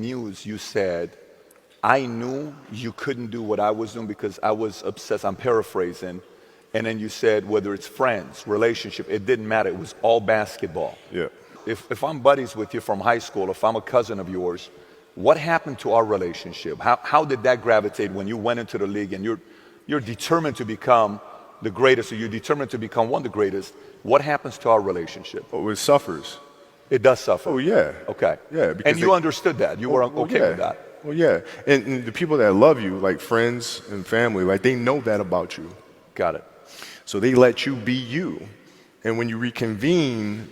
news, you said, I knew you couldn't do what I was doing because I was obsessed. I'm paraphrasing. And then you said, whether it's friends, relationship, it didn't matter. It was all basketball. Yeah. If I'm buddies with you from high school, if I'm a cousin of yours, what happened to our relationship? How did that gravitate when you went into the league and you're determined to become the greatest, or you're determined to become one of the greatest? What happens to our relationship? Oh, it suffers. It does suffer. Oh, yeah. Okay. Yeah. And you understood that. You were okay yeah. with that. Well, yeah. And the people that love you, like friends and family, like they know that about you. Got it. So they let you be you. And when you reconvene,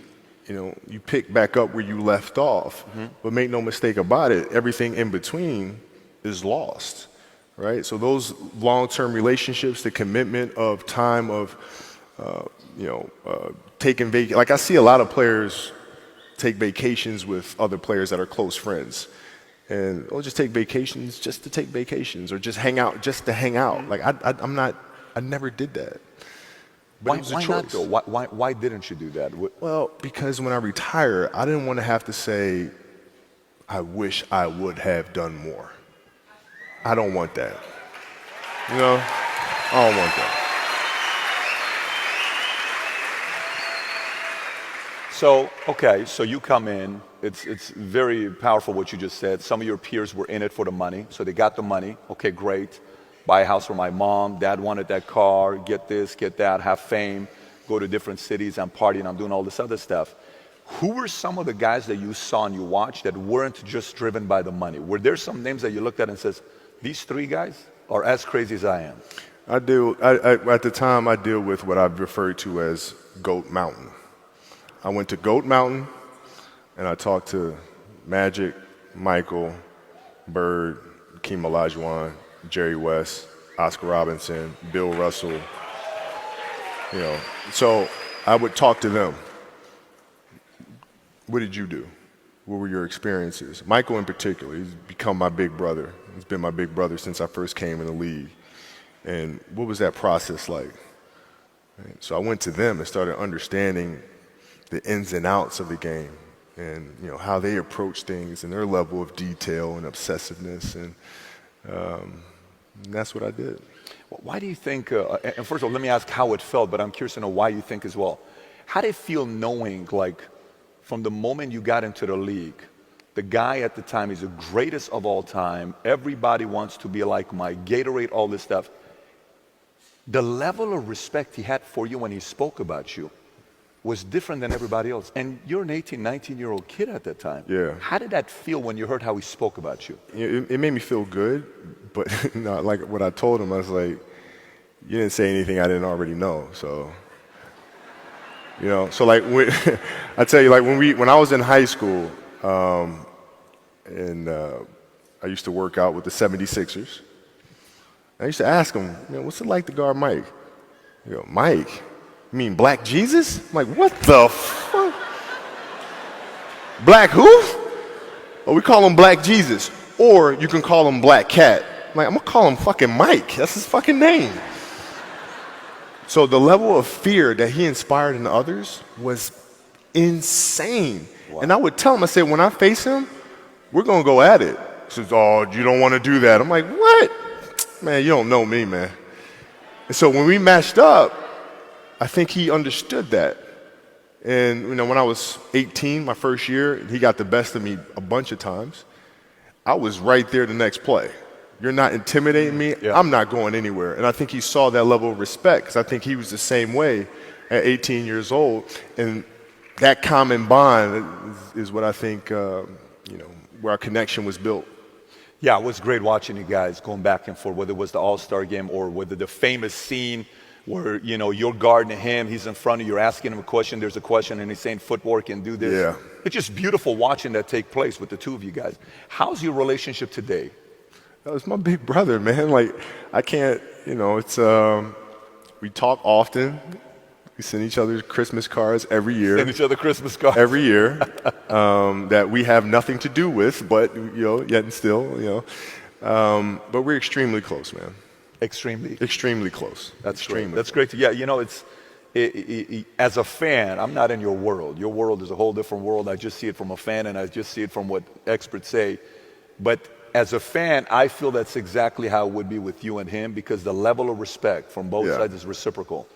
you pick back up where you left off. Mm-hmm. But make no mistake about it, everything in between is lost, right? So those long-term relationships, the commitment of time of, taking vacation. Like I see a lot of players take vacations with other players that are close friends. And they'll just take vacations just to take vacations, or just hang out just to hang out. Like I never did that. But it was a Why not choice. though? Why didn't you do that? Well, because when I retire, I didn't want to have to say, I wish I would have done more. I don't want that. I don't want that. So, okay, so you come in, it's very powerful what you just said. Some of your peers were in it for the money, so they got the money. Okay, great. Buy a house for my mom, dad wanted that car, get this, get that, have fame, go to different cities, I'm partying, I'm doing all this other stuff. Who were some of the guys that you saw and you watched that weren't just driven by the money? Were there some names that you looked at and says, these three guys are as crazy as I am? At the time, I deal with what I've referred to as Goat Mountain. I went to Goat Mountain, and I talked to Magic, Michael, Bird, Hakeem Olajuwon, Jerry West, Oscar Robinson, Bill Russell. So I would talk to them. What did you do? What were your experiences? Michael in particular, he's become my big brother. He's been my big brother since I first came in the league. And what was that process like? Right? So I went to them and started understanding the ins and outs of the game, and how they approach things and their level of detail and obsessiveness, and that's what I did. Why do you think, and first of all, let me ask how it felt, but I'm curious to know why you think as well. How did it feel knowing, like, from the moment you got into the league, the guy at the time is the greatest of all time, everybody wants to be like Mike, Gatorade, all this stuff. The level of respect he had for you when he spoke about you was different than everybody else. And you're an 18, 19-year-old kid at that time. Yeah. How did that feel when you heard how he spoke about you? It made me feel good, but like what I told him, I was like, you didn't say anything I didn't already know. So, so like, I tell you, like when I was in high school, and I used to work out with the 76ers, I used to ask him, what's it like to guard Mike? Mike? You mean Black Jesus? I'm like, what the fuck? Black who? Oh, we call him Black Jesus. Or you can call him Black Cat. I'm like, I'm gonna call him fucking Mike. That's his fucking name. So the level of fear that he inspired in others was insane. Wow. And I would tell him, I said, when I face him, we're gonna go at it. He says, oh, you don't wanna do that. I'm like, what? Man, you don't know me, man. And so when we matched up, I think he understood that. And when I was 18, my first year, he got the best of me a bunch of times. I was right there the next play. You're not intimidating me, yeah. I'm not going anywhere. And I think he saw that level of respect, because I think he was the same way at 18 years old. And that common bond is what I think, where our connection was built. Yeah, it was great watching you guys going back and forth, whether it was the All-Star game or whether the famous scene where, you're guarding him, he's in front of you, you're asking him a question, there's a question, and he's saying footwork and do this. Yeah. It's just beautiful watching that take place with the two of you guys. How's your relationship today? It's my big brother, man. Like, I can't, it's, we talk often. We send each other Christmas cards every year. Send each other Christmas cards. Every year, that we have nothing to do with, but, yet and still, but we're extremely close, man. Extremely close. That's extremely great. That's close. great. Yeah, as a fan, I'm not in your world. Your world is a whole different world. I just see it from a fan, and I just see it from what experts say. But as a fan, I feel that's exactly how it would be with you and him because the level of respect from both Yeah. sides is reciprocal.